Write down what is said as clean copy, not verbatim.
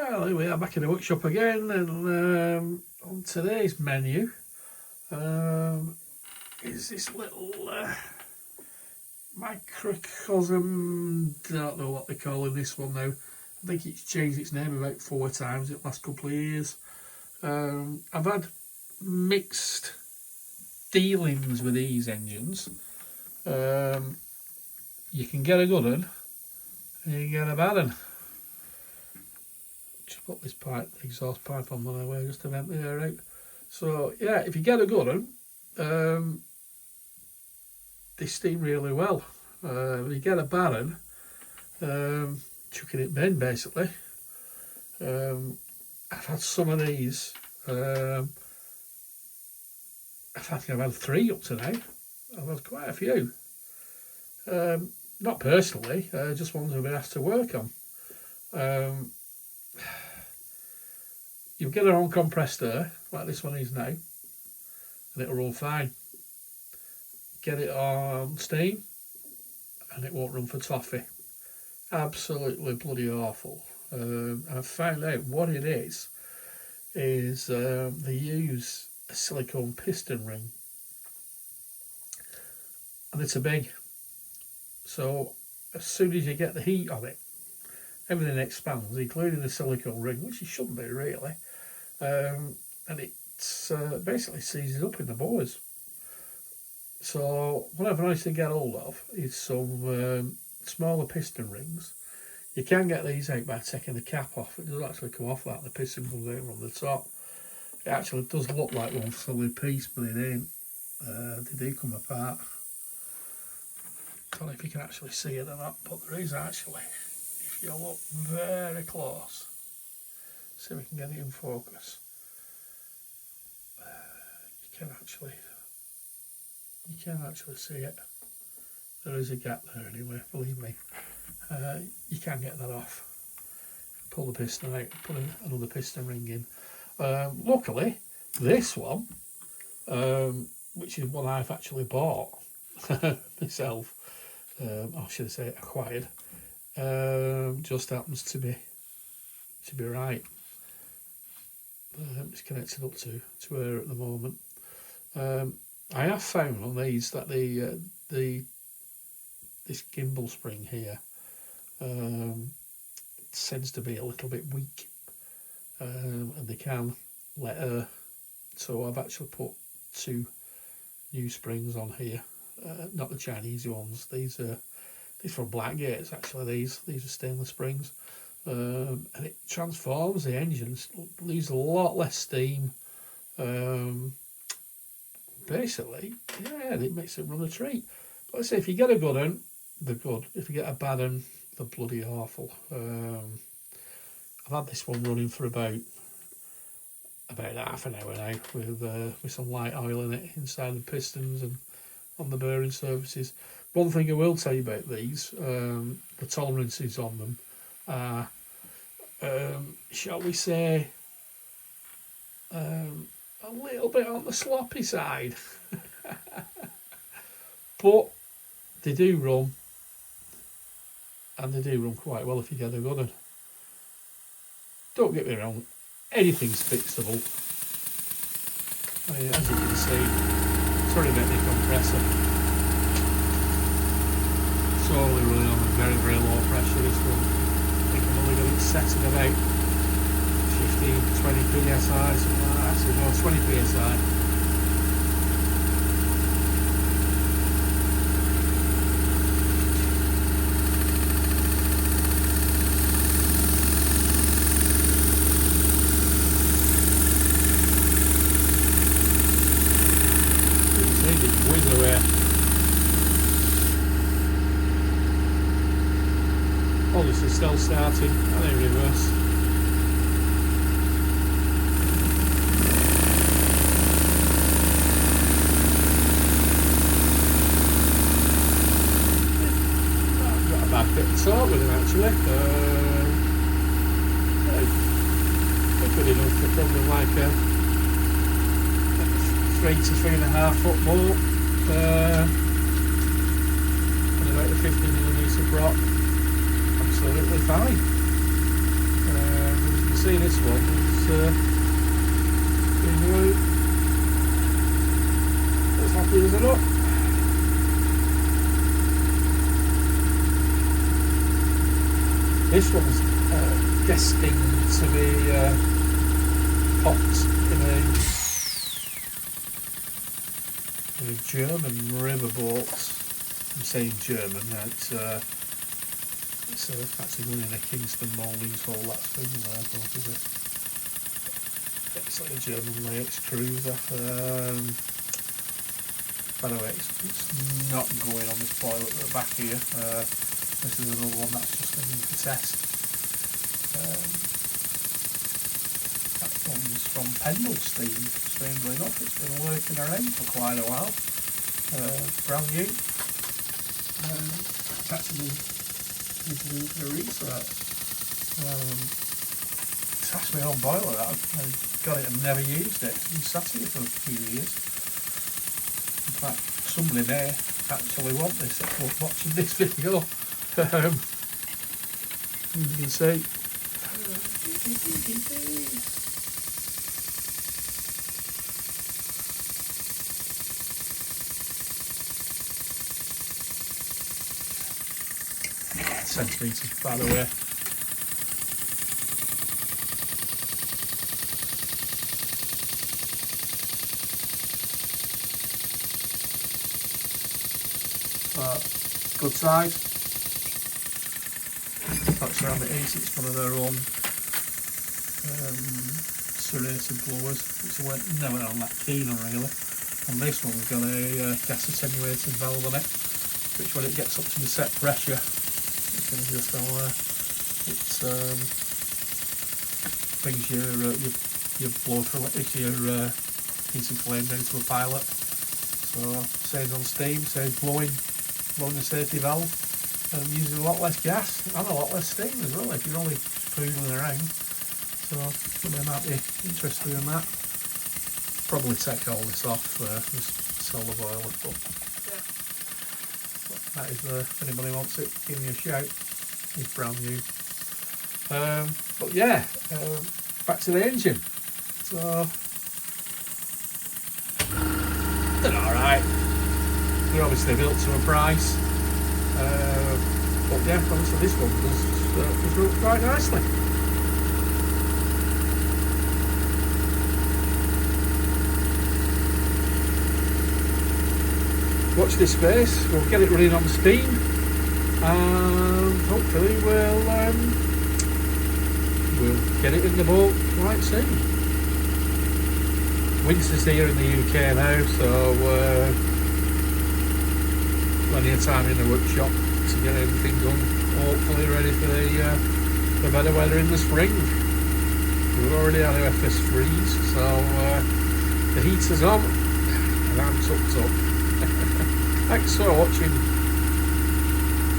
Well, here we are back in the workshop again, and on today's menu is this little Microcosm, don't know what they're calling this one now. I think it's changed its name about 4 times in the last couple of years. I've had mixed dealings with these engines. You can get a good one and you can get a bad one. Just put this pipe, the exhaust pipe on my way just to vent the air out. So yeah, if you get a good one, they steam really well. If you get a bad one, chuck it in bin basically. I've had some of these. I think I've had 3 up today. I've had quite a few. Not personally, just ones I've been asked to work on. You'll get it on compressed air, like this one is now, and it'll run fine. Get it on steam, and it won't run for toffee. Absolutely bloody awful. I've found out what it is they use a silicone piston ring, and it's a big. So as soon as you get the heat on it, everything expands, including the silicone ring, which it shouldn't do really, and it basically seizes up in the bores. So what I've managed to get hold of is some smaller piston rings. You can get these out by taking the cap off. It does actually come off like the piston comes out from the top. It actually does look like one solid piece, but it ain't. They do come apart. I don't know if you can actually see it or not, but there is actually, if you look very close, see if we can get it in focus. You can actually see it. There is a gap there anyway, believe me. You can get that off. Pull the piston out, put another piston ring in. Luckily, this one, which is one I've actually bought myself, or should I say acquired, just happens to be right. It's connected up to air at the moment. I have found on these that this gimbal spring here tends to be a little bit weak, and they can let air. So I've actually put 2 new springs on here, not the Chinese ones. These from Blackgates actually. These are stainless springs, and it transforms the engine, leaves a lot less steam. Basically, yeah, it makes it run a treat. But I say, if you get a good one, they're good. If you get a bad one, they're bloody awful. I've had this one running for about half an hour now, with some light oil in it inside the pistons and on the bearing surfaces. One thing I will tell you about these, the tolerances on them are, shall we say, a little bit on the sloppy side. But they do run, and they do run quite well if you get a good one. Don't get me wrong, anything's fixable. I mean, as you can see, sorry about the compressor. It's only running on a very, very low pressure, this one. I think I've only got it set at about 15, 20 psi, something like that. Actually, no, 20 psi. Obviously still starting and in reverse. I've got a bad bit of torque with him actually. Good enough for probably like a 3 to 3.5 foot bolt, and about a 50mm prop. Absolutely fine. As you can see this one is being as happy as I know. This one's destined to be popped in a German riverboat. I'm saying German, it's actually going in a Kingston Moldings hole, that thing there. It's like a German lakes cruiser. By the way, it's not going on this foil at the back here. This is another one that's just in for test. That one's from Pendle Steam, strangely enough. It's been working around for quite a while. Brand new. It's actually the research. It's actually on boiler that I got it and never used it. It's been sat here for a few years. In fact, somebody may actually want this after watching this video. You can see. Centimetres, by the way. Good size. That's ceramic ace, it's one of their own serrated blowers, which I weren't never on that keen on really. And this one's got a gas attenuated valve on it, which when it gets up to the set pressure, it can just go it brings your blow for your heating flame down to a pilot. So saves on steam, saves blowing the safety valve, and uses a lot less gas and a lot less steam as well if you're only poodling around. So somebody might be interested in that. Probably take all this off, just sell the boiler, but yeah. That is if anybody wants it, give me a shout. It's brand new. But yeah, back to the engine. So they're alright. They're obviously built to a price, but yeah, obviously this one does work quite nicely. Watch this space. We'll get it running on steam, and hopefully we'll get it in the boat quite soon. Winter's here in the UK now, so plenty of time in the workshop to get everything done, hopefully ready for the better weather in the spring. We've already had our first freeze, so the heater's on and I'm tucked up. Thanks for watching.